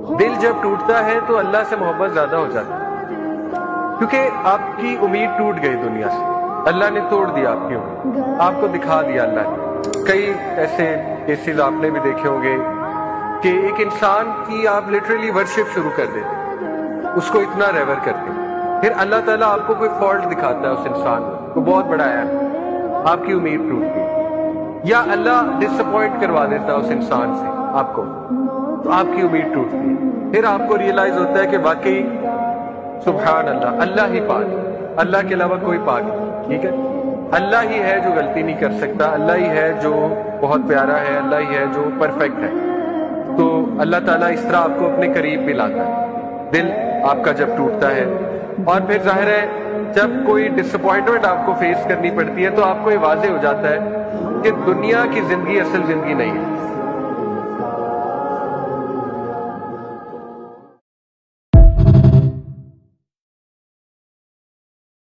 دل جب ٹوٹتا ہے تو اللہ سے محبت زیادہ ہو جاتی ہے، کیونکہ آپ کی امید ٹوٹ گئی دنیا سے، اللہ نے توڑ دیا آپ کی امید، آپ کو دکھا دیا اللہ نے۔ کئی ایسے کیسز آپ نے بھی دیکھے ہوں گے کہ ایک انسان کی آپ لٹرلی ورشپ شروع کر دیتے، اس کو اتنا ریور کرتے، پھر اللہ تعالیٰ آپ کو کوئی فالٹ دکھاتا ہے اس انسان کو بہت بڑا ہے، آپ کی امید ٹوٹ گئی، یا اللہ ڈس اپوائنٹ کروا دیتا ہے اس انسان سے آپ کو، تو آپ کی امید ٹوٹتی ہے، پھر آپ کو ریئلائز ہوتا ہے کہ واقعی سبحان اللہ، اللہ ہی پاک، اللہ کے علاوہ کوئی پاک نہیں، ٹھیک ہے، اللہ ہی ہے جو غلطی نہیں کر سکتا، اللہ ہی ہے جو بہت پیارا ہے، اللہ ہی ہے جو پرفیکٹ ہے۔ تو اللہ تعالیٰ اس طرح آپ کو اپنے قریب بھی لاتا ہے، دل آپ کا جب ٹوٹتا ہے، اور پھر ظاہر ہے جب کوئی ڈس اپوائنٹمنٹ آپ کو فیس کرنی پڑتی ہے تو آپ کو یہ واضح ہو جاتا ہے کہ دنیا کی زندگی اصل زندگی نہیں ہے۔